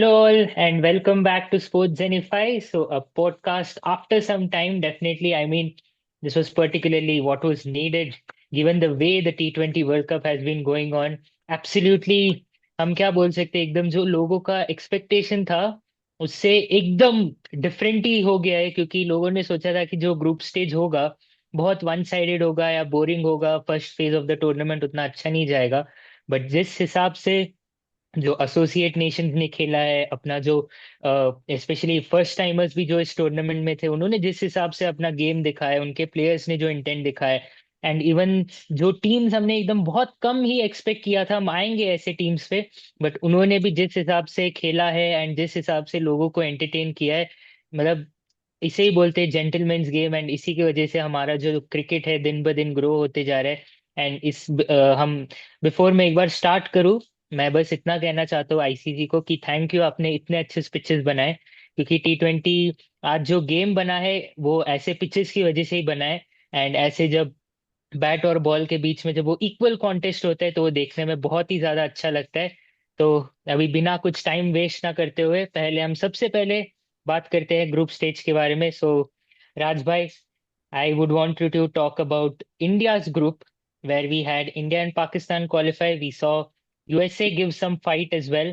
Hello all and welcome back to Sportszenify. So a podcast after some time, definitely. I mean, this was particularly what was needed given the way the T20 World Cup has been going on. Absolutely, हम क्या बोल सकते हैं एकदम जो लोगों का expectation था उससे एकदम डिफरेंट ही हो गया है क्योंकि लोगों ने सोचा था कि जो ग्रुप स्टेज होगा बहुत वन साइडेड होगा या बोरिंग होगा first phase of the tournament उतना अच्छा नहीं जाएगा बट जिस हिसाब से जो एसोसिएट नेशंस ने खेला है अपना जो स्पेशली फर्स्ट टाइमर्स भी जो इस टूर्नामेंट में थे उन्होंने जिस हिसाब से अपना गेम दिखाया है उनके प्लेयर्स ने जो इंटेंट दिखाया है एंड इवन जो टीम्स हमने एकदम बहुत कम ही एक्सपेक्ट किया था हम आएंगे ऐसे टीम्स पे बट उन्होंने भी जिस हिसाब से खेला है एंड जिस हिसाब से लोगों को एंटरटेन किया है मतलब इसे ही बोलते हैं जेंटलमैन्स गेम एंड इसी की वजह से हमारा जो क्रिकेट है दिन ब दिन ग्रो होते जा रहा है एंड हम बिफोर मैं एक बार स्टार्ट करूं मैं बस इतना कहना चाहता हूँ आईसीसी को कि थैंक यू आपने इतने अच्छे पिचेस बनाए क्योंकि T20 आज जो गेम बना है वो ऐसे पिचेस की वजह से ही बना है एंड ऐसे जब बैट और बॉल के बीच में जब वो इक्वल कॉन्टेस्ट होता है तो वो देखने में बहुत ही ज्यादा अच्छा लगता है तो अभी बिना कुछ टाइम वेस्ट ना करते हुए पहले हम सबसे पहले बात करते हैं ग्रुप स्टेज के बारे में सो राज भाई I would want you to talk about India's group, where we had India and Pakistan qualify. We saw USA give some fight as well.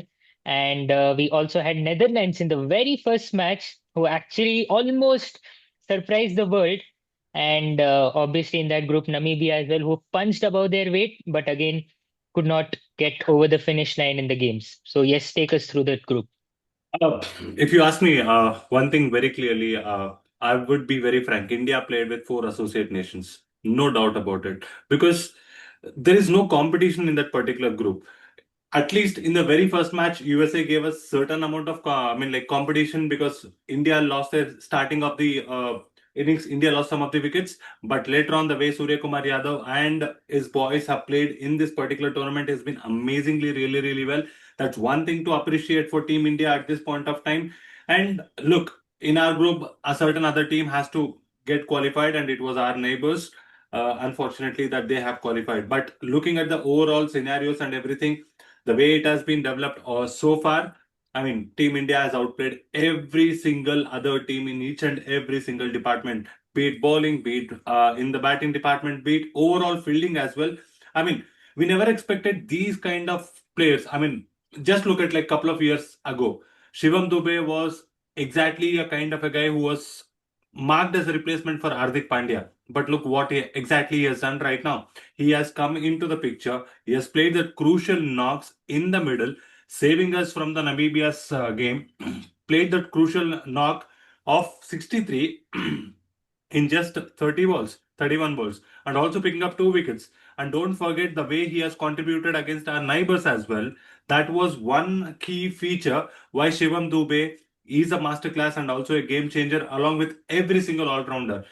And we also had Netherlands in the very first match, who actually almost surprised the world. And obviously, in that group, Namibia as well, who punched above their weight, but again, could not get over the finish line in the games. So, yes, take us through that group. If you ask me one thing very clearly, I would be very frank. India played with four associate nations, no doubt about it, because there is no competition in that particular group. At least in the very first match, USA gave us certain amount of, like competition because India lost their starting of the innings. India lost some of the wickets, but later on, the way Surya Kumar Yadav and his boys have played in this particular tournament has been amazingly, really, really well. That's one thing to appreciate for Team India at this point of time. And look, in our group, a certain other team has to get qualified, and it was our neighbors. Unfortunately, that they have qualified. But looking at the overall scenarios and everything, the way it has been developed so far, I mean, Team India has outplayed every single other team in each and every single department, be it bowling, be it in the batting department, be it overall fielding as well. I mean, we never expected these kind of players. I mean, just look at like a couple of years ago. Shivam Dubey was exactly a kind of a guy who was marked as a replacement for Hardik Pandya. But look what exactly he has done right now. He has come into the picture. He has played the crucial knocks in the middle, saving us from the Namibia's game. Played that crucial knock of 63 in just 30 balls, 31 balls, and also picking up two wickets. And don't forget the way he has contributed against our neighbors as well. That was one key feature why Shivam Dubey is a masterclass and also a game changer along with every single all-rounder.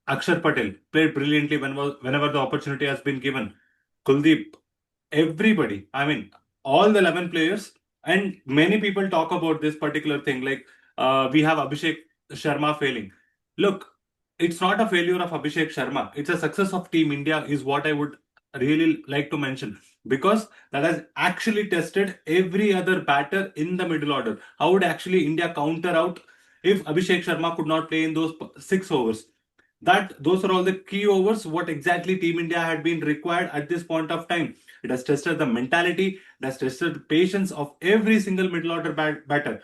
Akshar Patel played brilliantly whenever the opportunity has been given. Kuldeep, everybody, I mean, all the 11 players, and many people talk about this particular thing like we have Abhishek Sharma failing. Look, it's not a failure of Abhishek Sharma. It's a success of Team India, is what I would really like to mention because that has actually tested every other batter in the middle order. How would actually India counter out if Abhishek Sharma could not play in those 6 overs? That those are all the key overs. What exactly Team India had been required at this point of time. It has tested the mentality, it has tested the patience of every single middle order batter.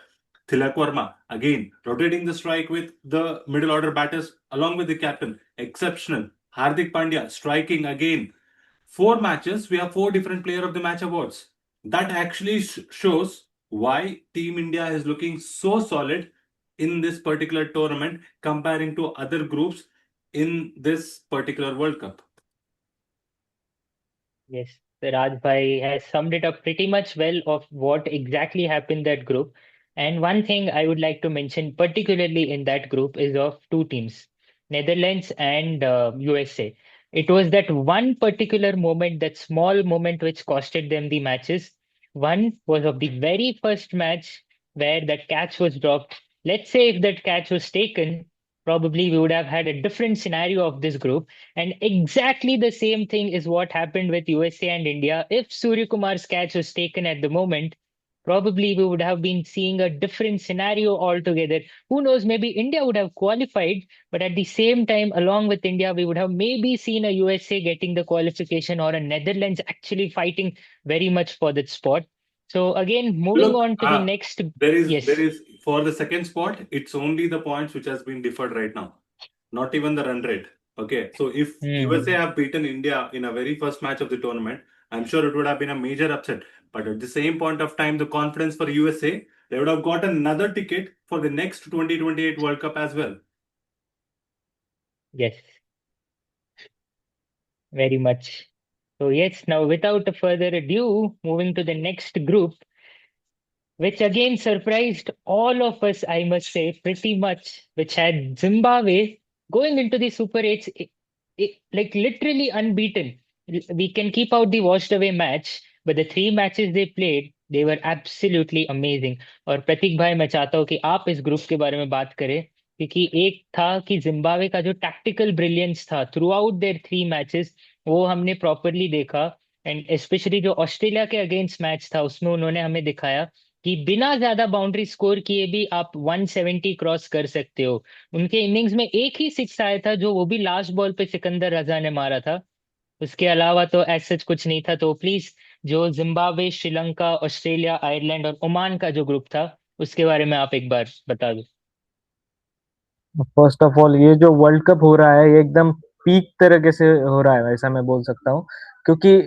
Tilak Verma, again, rotating the strike with the middle order batters along with the captain. Exceptional. Hardik Pandya, striking again. 4 matches, we have 4 different player of the match awards. That actually shows why Team India is looking so solid in this particular tournament comparing to other groups in this particular World Cup. Yes, the Raj Bhai has summed it up pretty much well of what exactly happened that group. And one thing I would like to mention, particularly in that group, is of two teams, Netherlands and USA. It was that one particular moment, that small moment, which costed them the matches. One was of the very first match where that catch was dropped. Let's say if that catch was taken, probably we would have had a different scenario of this group and exactly the same thing is what happened with USA and India. If Surya Kumar's catch was taken at the moment, probably we would have been seeing a different scenario altogether. Who knows, maybe India would have qualified, but at the same time, along with India, we would have maybe seen a USA getting the qualification or a Netherlands actually fighting very much for that spot. So again, moving Look, on to the next, there yes. is for the second spot, it's only the points which has been deferred right now, not even the run rate. Okay, so if USA Hmm. have beaten India in a very first match of the tournament, I'm sure it would have been a major upset. But at the same point of time, the confidence for USA, they would have got another ticket for the next 2028 World Cup as well. Yes, very much. So yes, now without a further ado, moving to the next group, which again surprised all of us, I must say, pretty much, which had Zimbabwe going into the Super 8s, like literally unbeaten. We can keep out the washed away match, but the three matches they played, they were absolutely amazing. और प्रतीक भाई मैं चाहता हूँ कि आप इस group के बारे में बात करें क्योंकि एक था कि जिम्बाब्वे का जो टैक्टिकल ब्रिलियंस था throughout their three matches वो हमने प्रॉपरली देखा एंड स्पेशली जो ऑस्ट्रेलिया के अगेंस्ट मैच था उसमें उन्होंने हमें दिखाया कि बिना ज्यादा बाउंड्री स्कोर किए भी आप 170 क्रॉस कर सकते हो। उनके इनिंग्स में एक ही सिक्स आया था जो वो भी लास्ट बॉल पे सिकंदर रजा ने मारा था। उसके अलावा तो एज सच कुछ नहीं था। तो प्लीज जो जिम्बाब्वे श्रीलंका ऑस्ट्रेलिया आयरलैंड और ओमान का जो ग्रुप था उसके बारे में आप एक बार बता दो। फर्स्ट ऑफ ऑल ये जो वर्ल्ड कप हो रहा है ये एकदम पीक तरीके से हो रहा है ऐसा मैं बोल सकता हूँ क्योंकि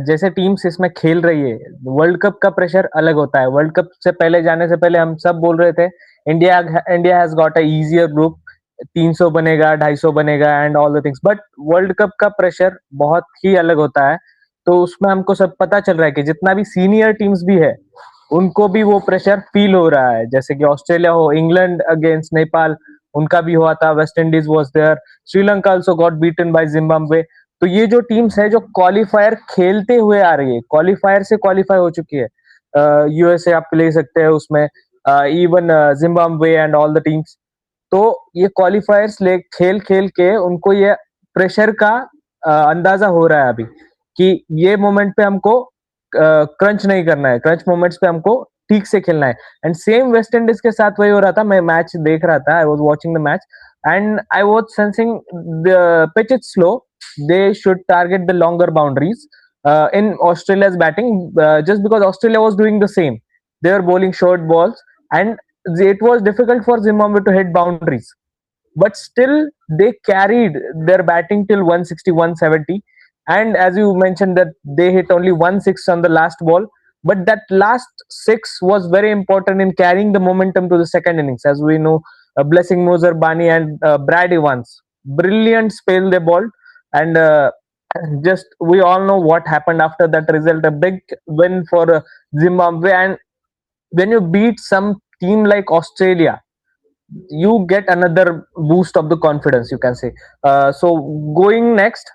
जैसे टीम्स इसमें खेल रही है वर्ल्ड कप का प्रेशर अलग होता है। वर्ल्ड कप से पहले जाने से पहले हम सब बोल रहे थे India India has got a easier group 300 बनेगा 250 बनेगा and all the things but world cup का प्रेशर बहुत ही अलग होता है। तो उसमें हमको सब पता चल रहा है कि जितना भी सीनियर टीम्स भी है उनको भी वो प्रेशर फील हो रहा है। जैसे कि ऑस्ट्रेलिया हो इंग्लैंड अगेंस्ट नेपाल उनका भी हुआ था West Indies was there Sri Lanka also got beaten by Zimbabwe. तो ये जो टीम्स है जो क्वालिफायर खेलते हुए आ रही है क्वालिफायर से क्वालिफाई हो चुकी है यूएसए आप ले सकते हैं उसमें even Zimbabwe and all the teams. तो ये क्वालिफायर्स ले खेल खेल के उनको ये प्रेशर का अंदाजा हो रहा है अभी कि ये मोमेंट पे हमको क्रंच नहीं करना है क्रंच मोमेंट्स पे हमको ठीक से खेलना है। एंड सेम वेस्ट इंडीज के साथ वही हो रहा था। मैं मैच देख रहा था I was watching the match and I was sensing the pitch is slow they should target the longer boundaries in Australia's batting just because Australia was doing the same. They were bowling short balls and it was difficult for Zimbabwe to hit boundaries. But still, they carried their batting till 160, 170. And as you mentioned, that they hit only 1 6 on the last ball. But that last six was very important in carrying the momentum to the second innings. As we know, Blessing Moser, Bani, and Brad Evans, brilliant spell they bowled. And just we all know what happened after that result a big win for Zimbabwe. And when you beat some team like Australia, you get another boost of the confidence, you can say. So going next,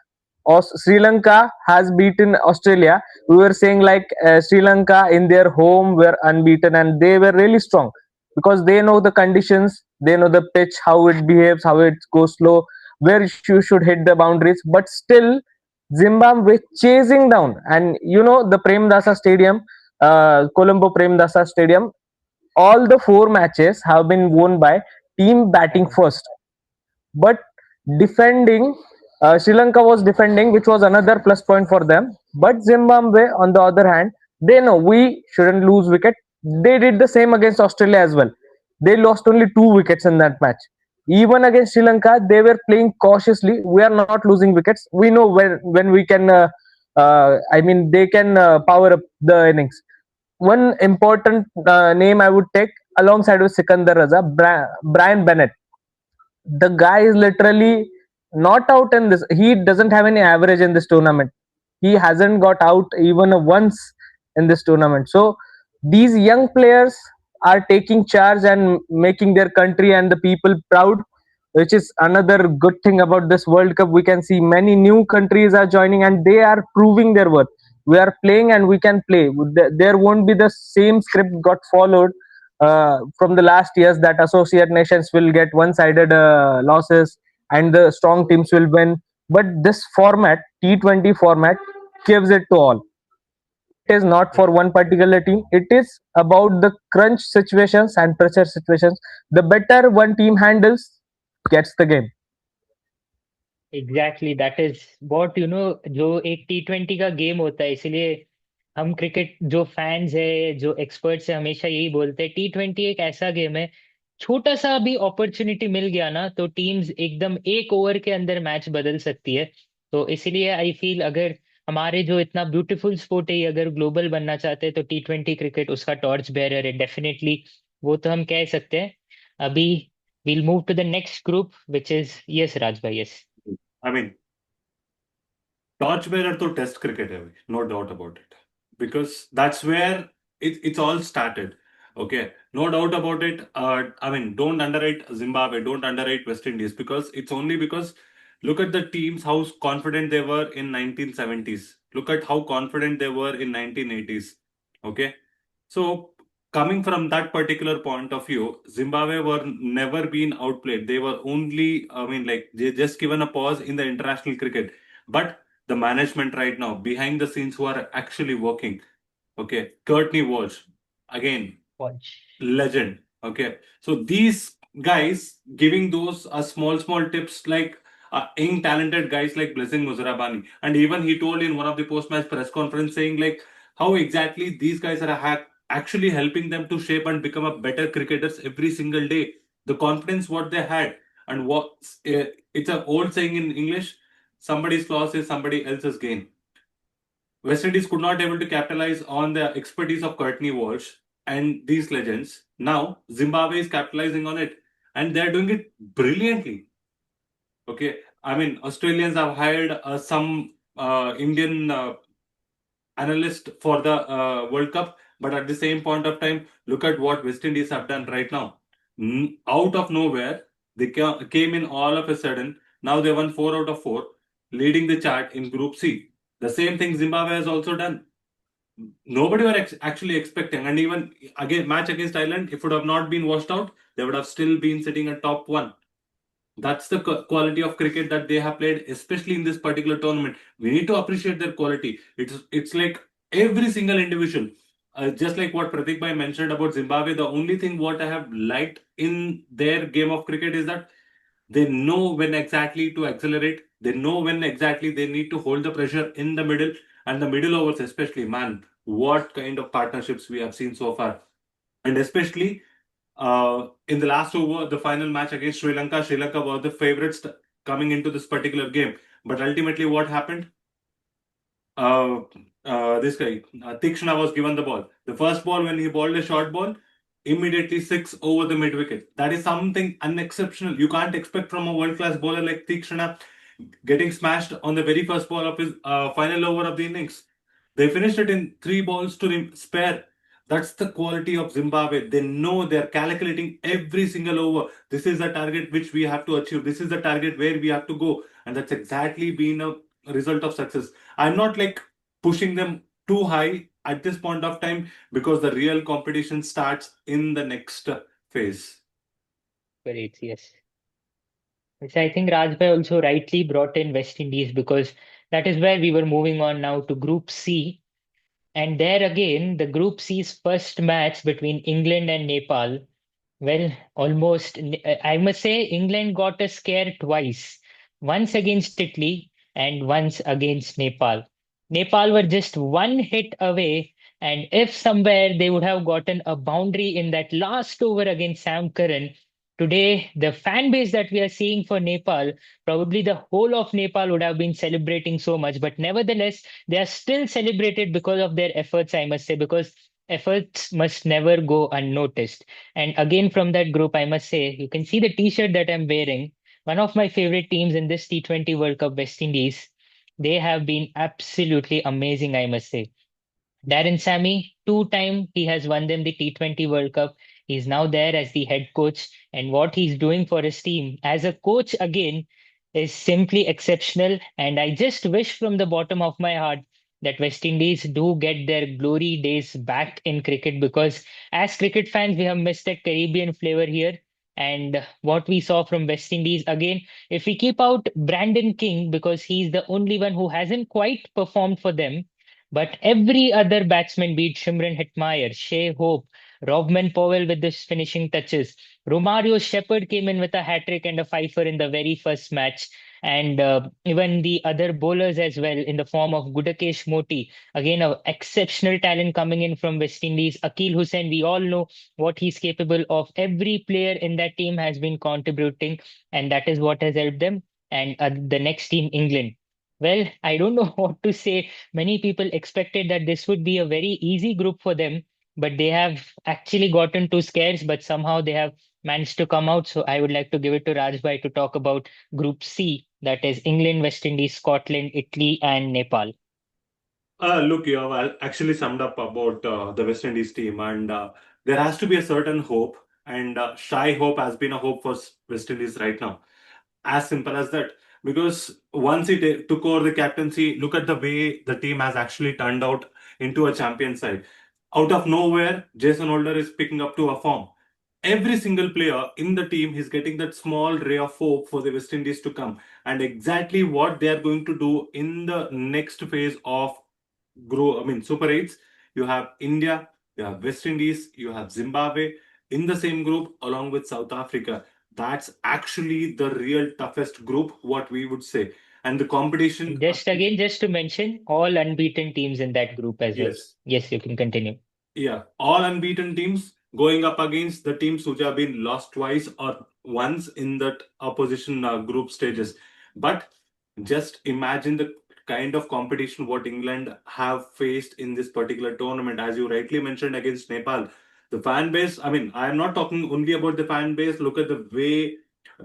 Sri Lanka has beaten Australia. We were saying like Sri Lanka in their home were unbeaten and they were really strong because they know the conditions, they know the pitch, how it behaves, how it goes slow, where you should hit the boundaries. But still, Zimbabwe chasing down, and you know the Premdasa Stadium, Colombo Premdasa Stadium, all the four matches have been won by team batting first. But defending, Sri Lanka was defending, which was another plus point for them. But Zimbabwe, on the other hand, they know we shouldn't lose wicket. They did the same against Australia as well. They lost only 2 wickets in that match. Even against Sri Lanka, they were playing cautiously. We are not losing wickets. We know when we can. I mean, they can power up the innings. One important name I would take alongside with Sikandar Raza, Brian Bennett. The guy is literally not out in this. He doesn't have any average in this tournament. He hasn't got out even once in this tournament. So these young players are taking charge and making their country and the people proud, which is another good thing about this World Cup. We can see many new countries are joining and they are proving their worth. We are playing and we can play. There won't be the same script got followed from the last years that associate nations will get one-sided losses and the strong teams will win. But this format, T20 format, gives it to all. is not for one particular team. It is about the crunch situations and pressure situations. The better one team handles gets the game. Exactly that is what जो एक T20 का game होता है, इसलिए हम cricket जो fans है, जो एक्सपर्ट्स है, हमेशा यही बोलते हैं T20 एक ऐसा गेम है, छोटा सा भी अपॉर्चुनिटी मिल गया ना तो टीम्स एकदम एक ओवर के अंदर मैच बदल सकती है। तो इसलिए आई फील अगर हमारे जो इतना ब्यूटीफुल स्पोर्ट है ये अगर ग्लोबल बनना चाहते हैं तो T20 क्रिकेट उसका टॉर्च बेरर है डेफिनेटली। वो तो हम कह सकते हैं। अभी we'll move to the next group which is yes Raj bhai, yes। I mean, torch bearer to test cricket hai, no doubt about it. Because that's where it's all started. Okay, no doubt about it. I mean, don't underrate Zimbabwe, don't underrate West Indies, because it's only because look at the teams, how confident they were in 1970s. Look at how confident they were in 1980s. Okay, so coming from that particular point of view, Zimbabwe were never been outplayed. They were only, I mean, like they just given a pause in the international cricket. But the management right now, behind the scenes, who are actually working. Okay, Courtney Walsh, again, Watch. legend. Okay, so these guys giving those small tips like young talented guys like Blessing Muzarabani, and even he told in one of the post-match press conference saying like how exactly these guys are actually helping them to shape and become a better cricketers every single day. The confidence what they had, and what it's an old saying in English: somebody's loss is somebody else's gain. West Indies could not able to capitalize on the expertise of Courtney Walsh and these legends. Now Zimbabwe is capitalizing on it, and they're doing it brilliantly. Okay, I mean Australians have hired some Indian analyst for the World Cup, but at the same point of time, look at what West Indies have done right now. Out of nowhere, they came in all of a sudden. Now they won 4 out of 4, leading the chart in Group C. The same thing Zimbabwe has also done. Nobody were actually expecting, and even again match against Ireland, if it would have not been washed out, they would have still been sitting at top 1. That's the quality of cricket that they have played, especially in this particular tournament. We need to appreciate their quality. It's like every single individual. Just like what Pratik Bhai mentioned about Zimbabwe, the only thing what I have liked in their game of cricket is that they know when exactly to accelerate. They know when exactly they need to hold the pressure in the middle, and the middle overs especially. Man, what kind of partnerships we have seen so far. And especially in the last over, the final match against Sri Lanka, Sri Lanka were the favorites coming into this particular game. But ultimately, what happened? This guy, Tikshna, was given the ball. The first ball, when he bowled a short ball, immediately 6 over the mid wicket. That is something unexceptional. You can't expect from a world class bowler like Tikshna getting smashed on the very first ball of his final over of the innings. They finished it in 3 balls to spare. That's the quality of Zimbabwe. They know they're calculating every single over. This is the target which we have to achieve. This is the target where we have to go. And that's exactly been a result of success. I'm not like pushing them too high at this point of time, because the real competition starts in the next phase. Great, yes. Which I think Rajbhai also rightly brought in West Indies because that is where we were moving on now to Group C. And there again, the Group C's first match between England and Nepal. Well, almost, I must say, England got a scare twice. Once against Italy and once against Nepal. Nepal were just one hit away, and if somewhere they would have gotten a boundary in that last over against Sam Curran, today the fan base that we are seeing for Nepal, probably the whole of Nepal would have been celebrating so much. But nevertheless, they are still celebrated because of their efforts, I must say, because efforts must never go unnoticed. And again, from that group, I must say, you can see the t-shirt that I'm wearing. One of my favorite teams in this T20 World Cup, West Indies. They have been absolutely amazing, I must say. Darren Sammy, 2 time he has won them the T20 World Cup. He's now there as the head coach, and what he's doing for his team as a coach again is simply exceptional. And I just wish from the bottom of my heart that West Indies do get their glory days back in cricket, because as cricket fans, we have missed that Caribbean flavor here. And what we saw from West Indies again, if we keep out Brandon King, because he's the only one who hasn't quite performed for them, But every other batsman, be it Shimron Hetmeyer, Shea Hope, Robman Powell with his finishing touches, Romario Shepherd came in with a hat trick and a fifer in the very first match, and even the other bowlers as well in the form of Gudakesh Moti. Again, a exceptional talent coming in from West Indies. Akil Hussain, we all know what he's capable of. Every player in that team has been contributing, and that is what has helped them. And the next team, England. Well, I don't know what to say. Many people expected that this would be a very easy group for them, but they have actually gotten too scarce, but somehow they have managed to come out. So I would like to give it to Rajbhai to talk about Group C, that is England, West Indies, Scotland, Italy, and Nepal. Look, you have actually summed up about the West Indies team, and there has to be a certain hope, and shy hope has been a hope for West Indies right now. As simple as that. Because once he took over the captaincy, look at the way the team has actually turned out into a champion side. Out of nowhere, Jason Holder is picking up to a form. Every single player in the team is getting that small ray of hope for the West Indies to come, and exactly what they are going to do in the next phase of Super 8s. You have India, you have West Indies, you have Zimbabwe in the same group along with South Africa. That's actually the real toughest group, what we would say. And the competition, And just again, just to mention, all unbeaten teams in that group as well. yes, Yes, you can continue. yeah, all unbeaten teams going up against the teams which have been lost twice or once in that opposition group stages. But just imagine the kind of competition what England have faced in this particular tournament, as you rightly mentioned, against Nepal. The fan base, I mean, I am not talking only about the fan base. Look at the way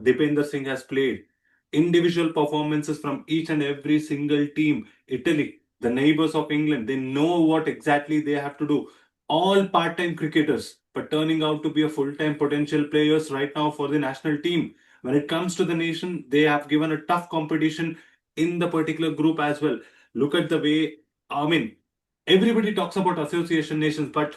Dipender Singh has played. Individual performances from each and every single team. Italy, the neighbors of England, they know what exactly they have to do. All part-time cricketers, but turning out to be a full-time potential players right now for the national team. When it comes to the nation, they have given a tough competition in the particular group as well. Look at the way, I mean, everybody talks about association nations, but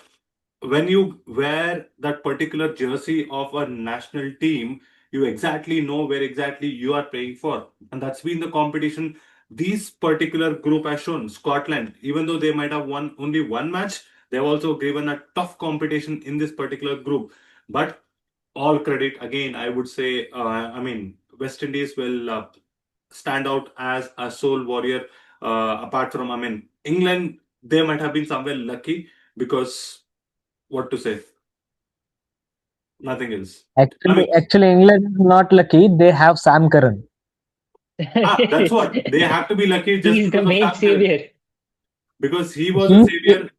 when you wear that particular jersey of a national team, you exactly know where exactly you are playing for. And that's been the competition this particular group has shown. Scotland, even though they might have won only one match, they've also given a tough competition in this particular group. But all credit again, I would say, West Indies will stand out as a sole warrior. Apart from, England, they might have been somewhere lucky because what to say, nothing else. I mean, Actually, England is not lucky. They have Sam Curran. that's what they have to be lucky just He's the because of main Sam Curran, savior. because he was a He, savior.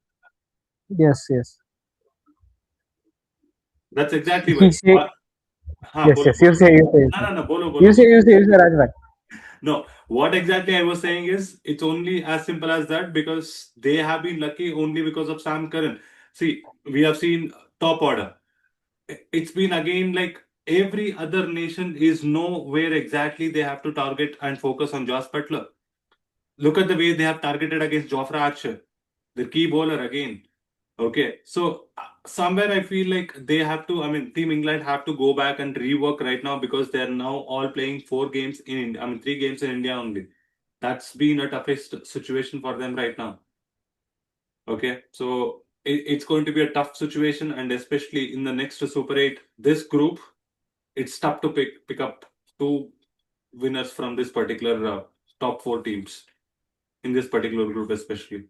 yes, yes. That's exactly He why. say, yes, Bolo, yes. You bolo. say, you say, No, no, no, bolo, you bolo, say, bolo. you say, Rajbhai. No, what exactly I was saying is it's only as simple as that because they have been lucky only because of Sam Curran. See, we have seen top order. It's been again like every other nation is nowhere exactly they have to target and focus on Josh Butler. Look at the way they have targeted against Jofra Archer, the key bowler again. Okay, so somewhere I feel like they have to. I mean, Team England have to go back and rework right now because they are now all playing 4 games in India. 3 games in India only. That's been a toughest situation for them right now. Okay, so it's going to be a tough situation, and especially in the next Super 8, this group, it's tough to pick up two winners from this particular top 4 teams in this particular group, especially.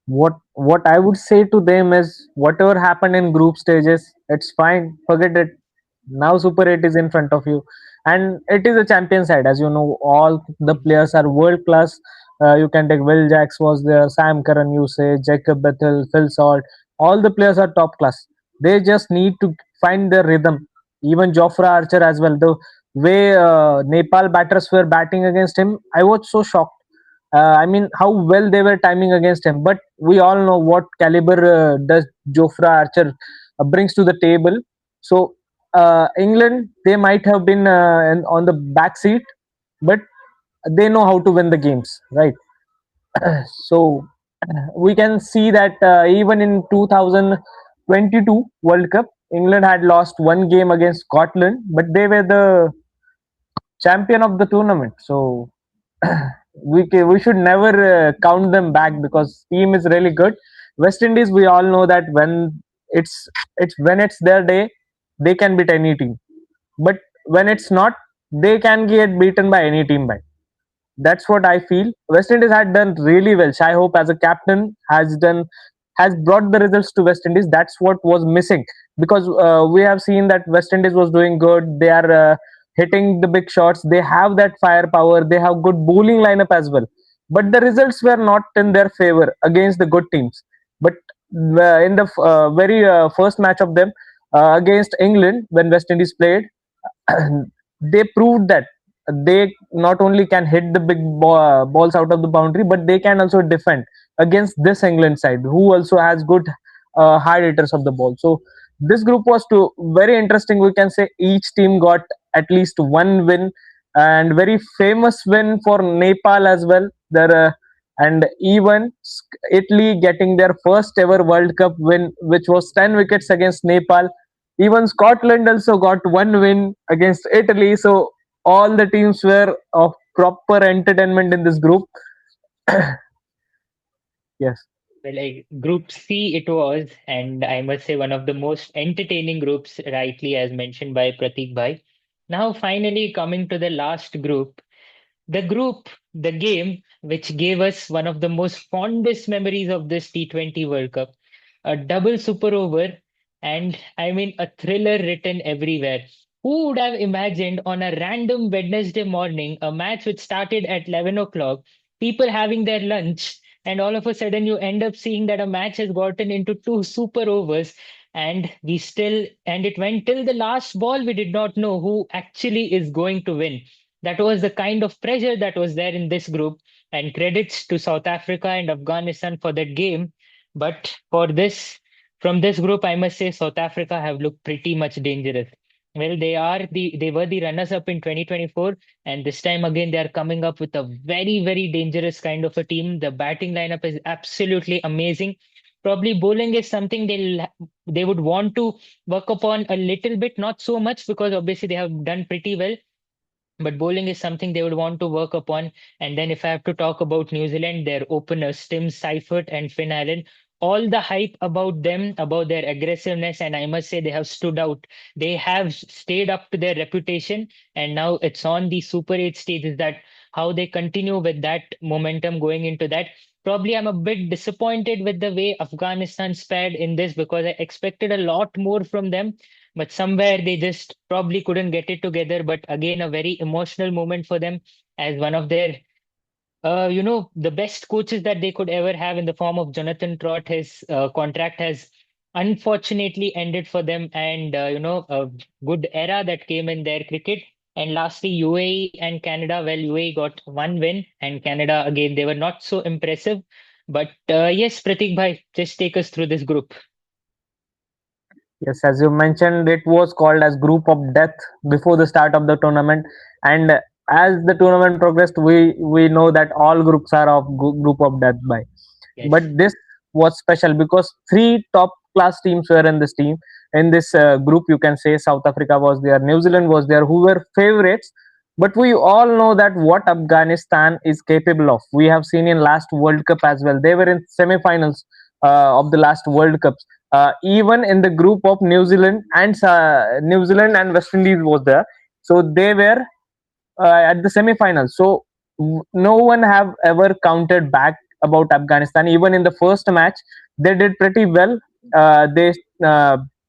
What I would say to them is whatever happened in group stages, it's fine. Forget it. Now Super 8 is in front of you, and it is a champion side. As you know, all the players are world class. You can take Will Jacks was there, Sam Curran, you say, Jacob Bethel, Phil Salt. All the players are top class. They just need to find their rhythm. Even Jofra Archer as well. The way Nepal batters were batting against him, I was so shocked. I mean, how well they were timing against him. But we all know what caliber does Jofra Archer brings to the table. So England, they might have been on the back seat, but they know how to win the games, right? So we can see that even in 2022 World Cup, England had lost one game against Scotland, but they were the champion of the tournament. So we should never count them back because team is really good. West Indies, we all know that it's when it's their day, they can beat any team. But when it's not, they can get beaten by any team by. That's what I feel. West Indies had done really well. Shai Hope as a captain has brought the results to West Indies. That's what was missing because we have seen that West Indies was doing good. They are hitting the big shots. They have that firepower. They have good bowling lineup as well. But the results were not in their favor against the good teams. But in the very first match of them against England, when West Indies played, they proved that they not only can hit the balls out of the boundary, but they can also defend against this England side, who also has good hard hitters of the ball. So this group was very interesting. We can say each team got at least one win, and very famous win for Nepal as well. And even Italy getting their first ever World Cup win, which was 10 wickets against Nepal. Even Scotland also got one win against Italy. So all the teams were of proper entertainment in this group. Yes. Well, like Group C it was, and I must say one of the most entertaining groups, rightly as mentioned by Pratik Bhai. Now, finally coming to the last group, the game, which gave us one of the most fondest memories of this T20 World Cup, a double super over, and I mean a thriller written everywhere. Who would have imagined on a random Wednesday morning a match which started at 11 o'clock, people having their lunch, and all of a sudden you end up seeing that a match has gotten into two super overs, and it went till the last ball. We did not know who actually is going to win. That was the kind of pressure that was there in this group. And credits to South Africa and Afghanistan for that game. But from this group, I must say South Africa have looked pretty much dangerous. Well, they were the runners up in 2024, and this time again they are coming up with a very, very dangerous kind of a team. The batting lineup is absolutely amazing. Probably bowling is something they would want to work upon a little bit, not so much because obviously they have done pretty well, but bowling is something they would want to work upon. And then if I have to talk about New Zealand, their openers, Tim Seifert and Finn Allen, all the hype about them, about their aggressiveness, and I must say they have stood out. They have stayed up to their reputation, and now it's on the Super 8 stages that how they continue with that momentum going into that. Probably I'm a bit disappointed with the way Afghanistan spared in this because I expected a lot more from them, but somewhere they just probably couldn't get it together. But again, a very emotional moment for them as one of their, the best coaches that they could ever have in the form of Jonathan Trott. His contract has unfortunately ended for them, and a good era that came in their cricket. And lastly, UAE and Canada. Well, UAE got one win, and Canada again they were not so impressive. But yes, Pratik bhai, just take us through this group. Yes, as you mentioned, it was called as Group of Death before the start of the tournament, and as the tournament progressed, we know that all groups are of Group of Death by. But Yes. this was special because three top class teams were in this team in this group. You can say South Africa was there, New Zealand was there, who were favorites. But we all know that what Afghanistan is capable of. We have seen in last World Cup as well. They were in semi-finals of the last World Cups. Even in the group of New Zealand and West Indies was there. So they were at the semi-finals. So no one have ever counted back about Afghanistan. Even in the first match, they did pretty well. They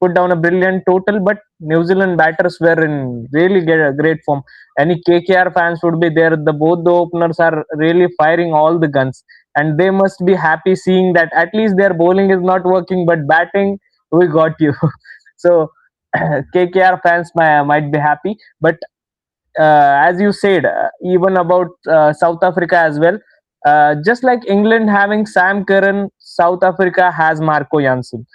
put down a brilliant total, but New Zealand batters were in really great form. Any KKR fans would be there. Both the openers are really firing all the guns, and they must be happy seeing that at least their bowling is not working, but batting we got you. So KKR fans might be happy, but as you said, even about South Africa as well. Just like England having Sam Curran, South Africa has Marco Jansen.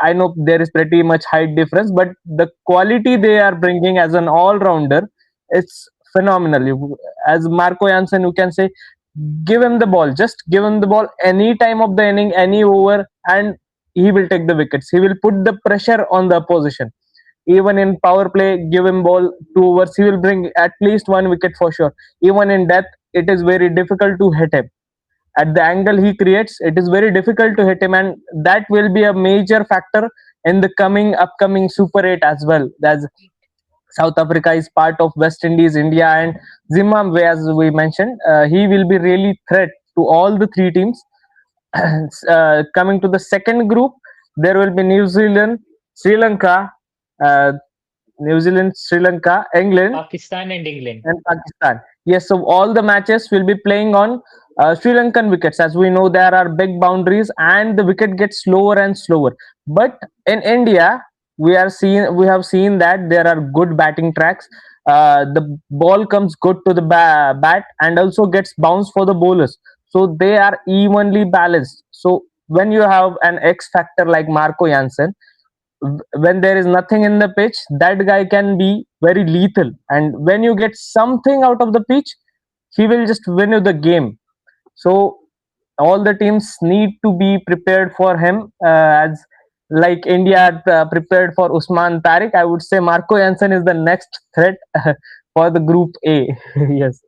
I know there is pretty much height difference, but the quality they are bringing as an all-rounder, it's phenomenal. As Marco Jansen, you can say, give him the ball, just give him the ball any time of the inning, any over, and he will take the wickets. He will put the pressure on the opposition. Even in power play, give him ball 2 overs, he will bring at least one wicket for sure. Even in death, it is very difficult to hit him. At the angle he creates, it is very difficult to hit him, and that will be a major factor in the coming upcoming Super 8 as well. As South Africa is part of West Indies, India, and Zimbabwe, as we mentioned. He will be really threat to all the three teams. Coming to the second group, there will be New Zealand, Sri Lanka, uh, Sri Lanka, England, Pakistan and England. and Pakistan. Yes, so all the matches will be playing on Sri Lankan wickets. As we know, there are big boundaries, and the wicket gets slower and slower. But in India, we have seen that there are good batting tracks. The ball comes good to the bat and also gets bounced for the bowlers. So they are evenly balanced. So when you have an X factor like Marco Jansen, when there is nothing in the pitch, that guy can be very lethal. And when you get something out of the pitch, he will just win you the game. So all the teams need to be prepared for him. As like India prepared for Usman Tariq, I would say Marco Jansen is the next threat for the Group A. Yes.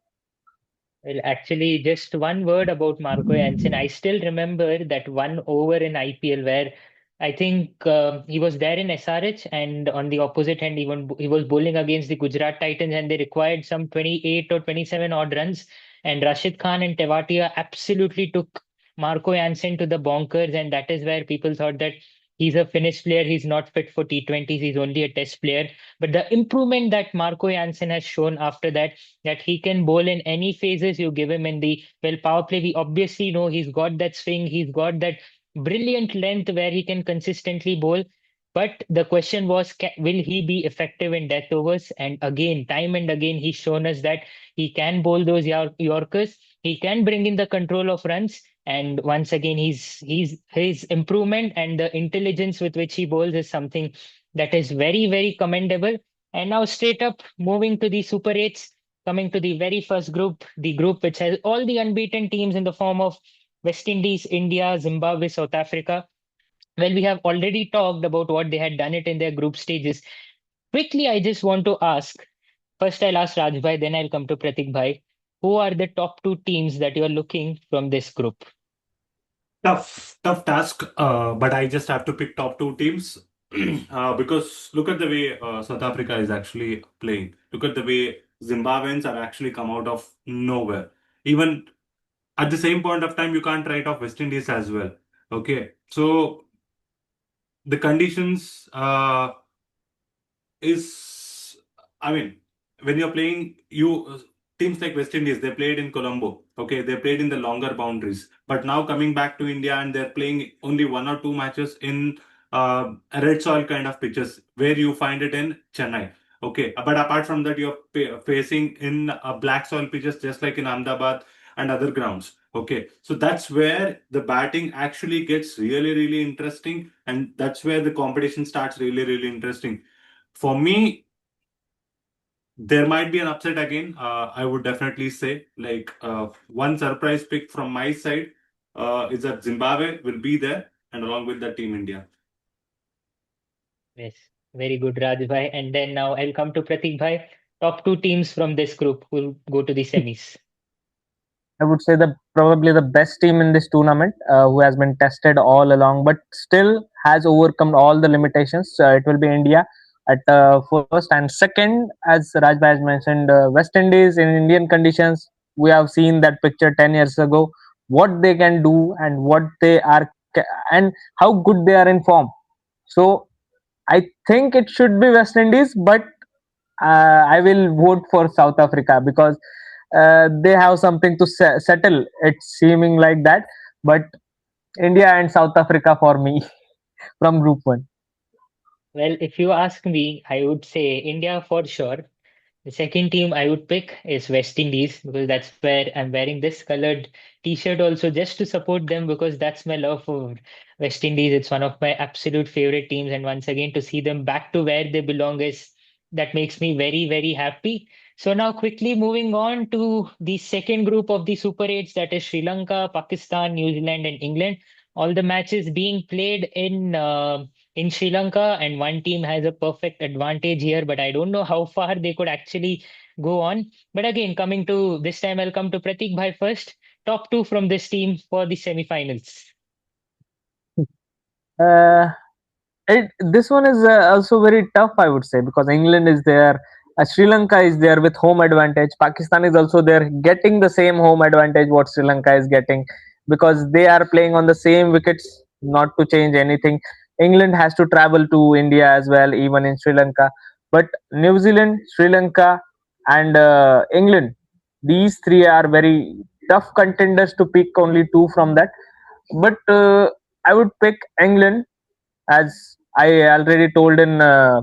Well, actually, just one word about Marco Jansen. I still remember that one over in IPL where I think he was there in SRH, and on the opposite hand, he was bowling against the Gujarat Titans, and they required some 28 or 27 odd runs. And Rashid Khan and Tewatia absolutely took Marco Jansen to the bonkers, and that is where people thought that he's a finished player, he's not fit for T20s, he's only a test player. But the improvement that Marco Jansen has shown after that, that he can bowl in any phases you give him in the power play. We obviously know he's got that swing, he's got that brilliant length where he can consistently bowl. But the question was, will he be effective in death overs? And again, time and again, he's shown us that he can bowl those Yorkers. He can bring in the control of runs. And once again, his improvement and the intelligence with which he bowls is something that is very, very commendable. And now, straight up, moving to the Super 8s, coming to the very first group, the group which has all the unbeaten teams in the form of West Indies, India, Zimbabwe, South Africa. Well, we have already talked about what they had done it in their group stages. Quickly, I just want to ask, first I'll ask Rajbhai, then I'll come to Pratik Bhai. Who are the top two teams that you're looking from this group? Tough task, but I just have to pick top two teams because look at the way South Africa is actually playing. Look at the way Zimbabweans have actually come out of nowhere. Even at the same point of time, you can't write off West Indies as well. Okay, so the conditions is, I mean, when you're playing, teams like West Indies, they played in Colombo. Okay, they played in the longer boundaries. But now coming back to India and they're playing only one or two matches in a red soil kind of pitches where you find it in Chennai. Okay, but apart from that, you're facing in black soil pitches just like in Ahmedabad and other grounds. Okay, so that's where the batting actually gets really, really interesting, and that's where the competition starts really, really interesting. For me, there might be an upset again. I would definitely say, like, one surprise pick from my side is that Zimbabwe will be there, and along with the Team India. Yes, very good, Rajbhai. And then now I'll come to Pratik Bhai. Top two teams from this group will go to the semis. I would say the probably the best team in this tournament, who has been tested all along, but still has overcome all the limitations. It will be India at first, and second, as Rajbhai has mentioned, West Indies in Indian conditions. We have seen that picture 10 years ago. What they can do and what they are, and how good they are in form. So I think it should be West Indies, but I will vote for South Africa because they have something to settle. It's seeming like that, but India and South Africa for me from Group One. Well, if you ask me, I would say India for sure. The second team I would pick is West Indies because that's where I'm wearing this colored t-shirt also just to support them because that's my love for West Indies. It's one of my absolute favorite teams. And once again, to see them back to where they belong is that makes me very, very happy. So now quickly moving on to the second group of the Super 8s, that is Sri Lanka, Pakistan, New Zealand, and England. All the matches being played in Sri Lanka, and one team has a perfect advantage here, but I don't know how far they could actually go on. But again, coming to this time, I'll come to Pratik Bhai first. Top two from this team for the semi-finals. Uh, this one is also very tough, I would say, because England is there, Sri Lanka is there with home advantage. Pakistan is also there, getting the same home advantage what Sri Lanka is getting, because they are playing on the same wickets. Not to change anything, England has to travel to India as well, even in Sri Lanka. But New Zealand, Sri Lanka, and England, these three are very tough contenders to pick only two from that. But I would pick England, as I already told in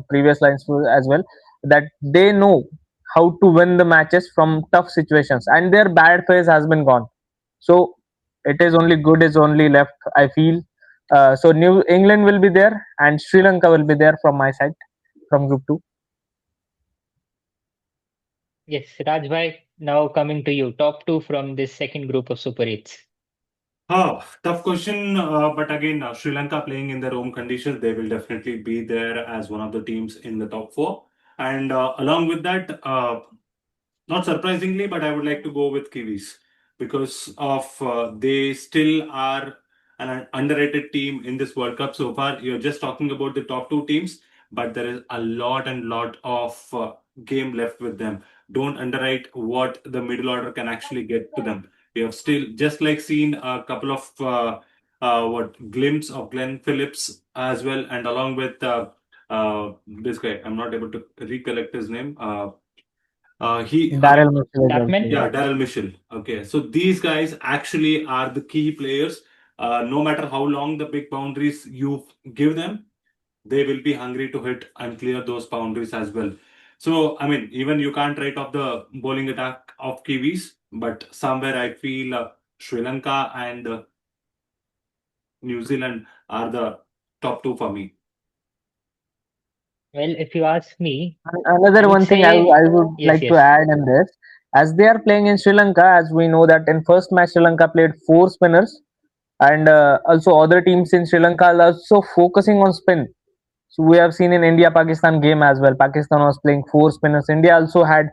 previous lines as well, that they know how to win the matches from tough situations, and their bad phase has been gone. So it is only good is only left, I feel. So New England will be there, and Sri Lanka will be there from my side, from Group Two. Yes, Raj Bhai, now coming to you. Top two from this second group of Super 8s. Oh, tough question. But again, Sri Lanka playing in their home conditions, they will definitely be there as one of the teams in the top four. And along with that, not surprisingly, but I would like to go with Kiwis because of they still are an underrated team in this World Cup so far. You're just talking about the top two teams, but there is a lot and lot of game left with them. Don't underrate what the middle order can actually get to them. We have still just like seen a couple of what glimpse of Glenn Phillips as well, and along with this guy, I'm not able to recollect his name. I mean, Daryl Mitchell is also Darkman? yeah, there. Daryl Mitchell. Okay, so these guys actually are the key players. No matter how long the big boundaries you give them, they will be hungry to hit and clear those boundaries as well. So, I mean, even you can't write off the bowling attack of Kiwis, but somewhere I feel Sri Lanka and New Zealand are the top two for me. Well, if you ask me, I Another would one thing say I would yes, like to yes. add in this, as they are playing in Sri Lanka, as we know that in first match Sri Lanka played four spinners, and also other teams in Sri Lanka are also focusing on spin. So we have seen in India Pakistan game as well. Pakistan was playing four spinners. India also had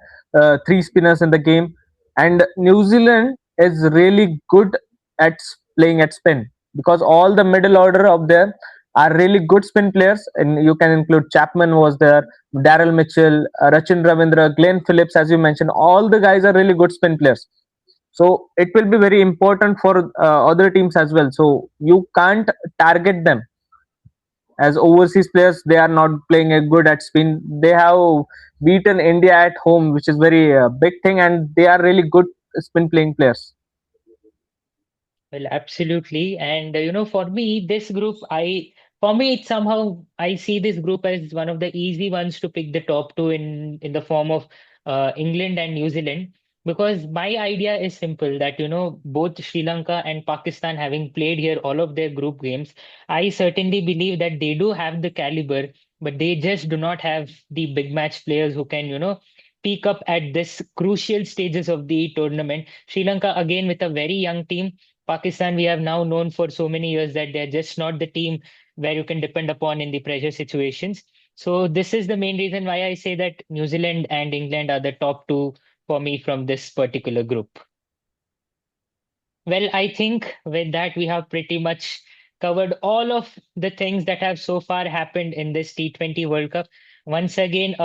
three spinners in the game, and New Zealand is really good at playing at spin, because all the middle order of them are really good spin players. And you can include Chapman was there, Daryl Mitchell, Rachin Ravindra, Glenn Phillips, as you mentioned. All the guys are really good spin players. So it will be very important for other teams as well. So you can't target them as overseas players. They are not playing a good at spin. They have beaten India at home, which is very big thing, and they are really good spin playing players. Well, absolutely. And for me, this group, for me, it's somehow I see this group as one of the easy ones to pick the top two in the form of England and New Zealand, because my idea is simple that both Sri Lanka and Pakistan having played here all of their group games, I certainly believe that they do have the caliber, but they just do not have the big match players who can peak up at this crucial stages of the tournament. Sri Lanka again with a very young team. Pakistan, we have now known for so many years that they're just not the team where you can depend upon in the pressure situations. So this is the main reason why I say that New Zealand and England are the top two for me from this particular group. Well, I think with that, we have pretty much covered all of the things that have so far happened in this T20 World Cup. Once again,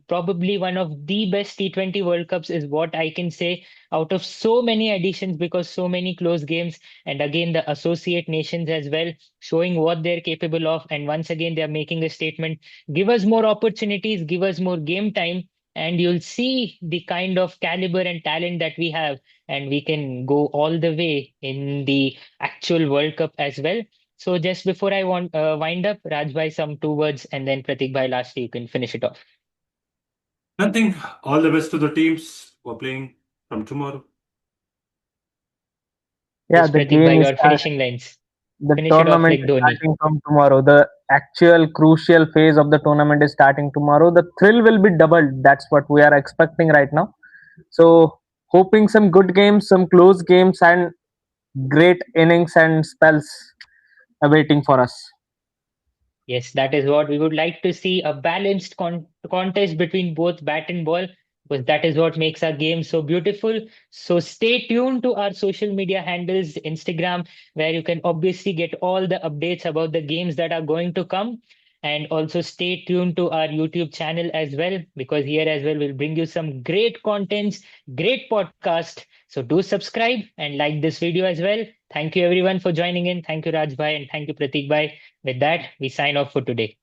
probably one of the best T20 World Cups is what I can say out of so many editions, because so many close games. And again, the associate nations as well, showing what they're capable of. And once again, they're making a statement: give us more opportunities, give us more game time, and you'll see the kind of caliber and talent that we have, and we can go all the way in the actual World Cup as well. So just before I want wind up, Rajbhai, some two words, and then Pratik Bhai, lastly, you can finish it off. Nothing. All the best to the teams who are playing from tomorrow. Yeah, Yes, the Pratik game Bhai, is your finishing lines. the Finish it off tournament like is Dhoni. starting from tomorrow. The actual crucial phase of the tournament is starting tomorrow. The thrill will be doubled. That's what we are expecting right now. So hoping some good games, some close games, and great innings and spells awaiting for us. Yes, that is what we would like to see, a balanced contest between both bat and ball. because that is what makes our game so beautiful. So stay tuned to our social media handles, Instagram, where you can obviously get all the updates about the games that are going to come. And also stay tuned to our YouTube channel as well, because here as well we'll bring you some great contents, great podcast. So do subscribe and like this video as well. Thank you everyone for joining in. Thank you Raj Bhai and thank you Pratik Bhai. With that, we sign off for today.